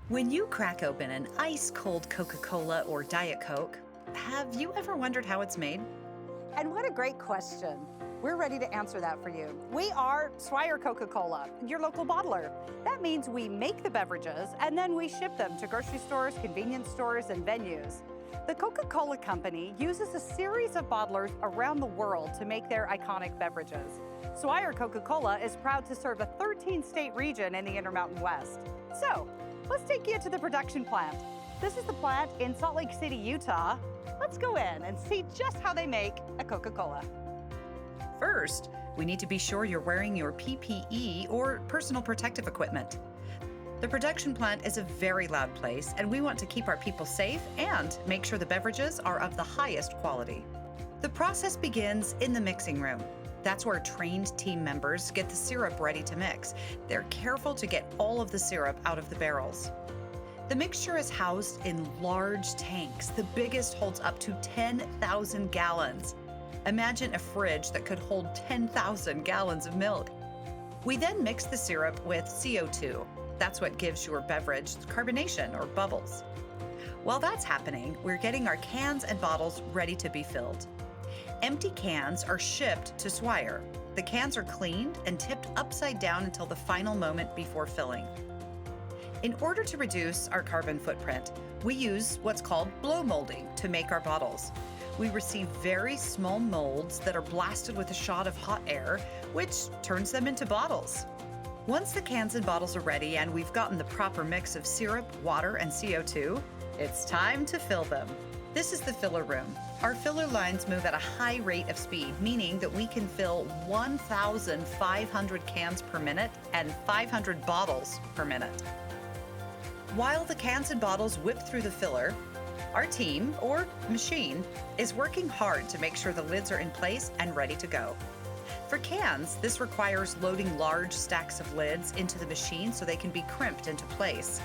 When you crack open an ice-cold Coca-Cola or Diet Coke, have you ever wondered how it's made? And what a great question. We're ready to answer that for you. We are Swire Coca-Cola, your local bottler. That means we make the beverages and then we ship them to grocery stores, convenience stores, and venues. The Coca-Cola Company uses a series of bottlers around the world to make their iconic beverages. Swire Coca-Cola is proud to serve a 13-state region in the Intermountain West. So, let's take you to the production plant. This is the plant in Salt Lake City, Utah. Let's go in and see just how they make a Coca-Cola. First, we need to be sure you're wearing your PPE or personal protective equipment. The production plant is a very loud place, and we want to keep our people safe and make sure the beverages are of the highest quality. The process begins in the mixing room. That's where trained team members get the syrup ready to mix. They're careful to get all of the syrup out of the barrels. The mixture is housed in large tanks. The biggest holds up to 10,000 gallons. Imagine a fridge that could hold 10,000 gallons of milk. We then mix the syrup with CO2. That's what gives your beverage carbonation or bubbles. While that's happening, we're getting our cans and bottles ready to be filled. Empty cans are shipped to Swire. The cans are cleaned and tipped upside down until the final moment before filling. In order to reduce our carbon footprint, we use what's called blow molding to make our bottles. We receive very small molds that are blasted with a shot of hot air, which turns them into bottles. Once the cans and bottles are ready and we've gotten the proper mix of syrup, water, and CO2, it's time to fill them. This is the filler room. Our filler lines move at a high rate of speed, meaning that we can fill 1,500 cans per minute and 500 bottles per minute. While the cans and bottles whip through the filler, our team, or machine, is working hard to make sure the lids are in place and ready to go. For cans, this requires loading large stacks of lids into the machine so they can be crimped into place.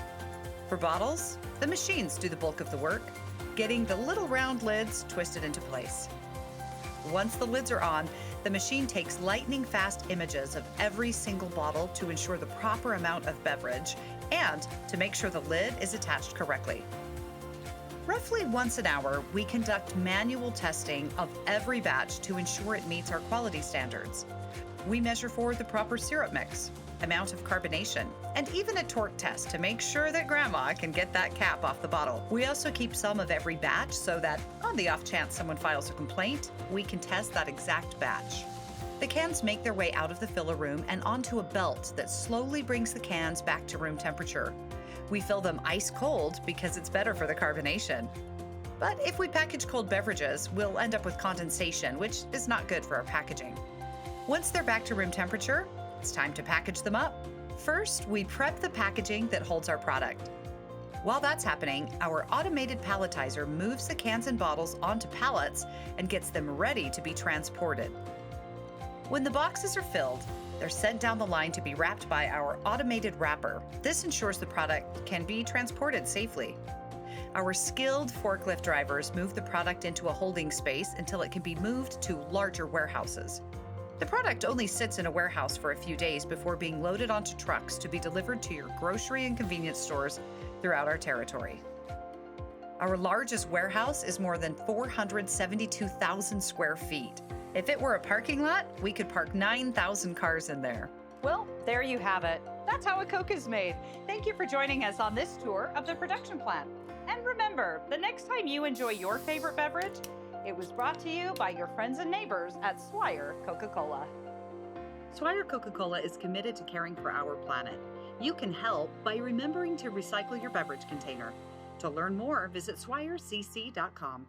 For bottles, the machines do the bulk of the work, getting the little round lids twisted into place. Once the lids are on, the machine takes lightning-fast images of every single bottle to ensure the proper amount of beverage and to make sure the lid is attached correctly. Roughly once an hour, we conduct manual testing of every batch to ensure it meets our quality standards. We measure for the proper syrup mix, amount of carbonation, and even a torque test to make sure that Grandma can get that cap off the bottle. We also keep some of every batch so that, on the off chance someone files a complaint, we can test that exact batch. The cans make their way out of the filler room and onto a belt that slowly brings the cans back to room temperature. We fill them ice cold because it's better for the carbonation. But if we package cold beverages, we'll end up with condensation, which is not good for our packaging. Once they're back to room temperature, it's time to package them up. First, we prep the packaging that holds our product. While that's happening, our automated palletizer moves the cans and bottles onto pallets and gets them ready to be transported. When the boxes are filled, they're sent down the line to be wrapped by our automated wrapper. This ensures the product can be transported safely. Our skilled forklift drivers move the product into a holding space until it can be moved to larger warehouses. The product only sits in a warehouse for a few days before being loaded onto trucks to be delivered to your grocery and convenience stores throughout our territory. Our largest warehouse is more than 472,000 square feet. If it were a parking lot, we could park 9,000 cars in there. Well, there you have it. That's how a Coke is made. Thank you for joining us on this tour of the production plant. And remember, the next time you enjoy your favorite beverage, it was brought to you by your friends and neighbors at Swire Coca-Cola. Swire Coca-Cola is committed to caring for our planet. You can help by remembering to recycle your beverage container. To learn more, visit swirecc.com.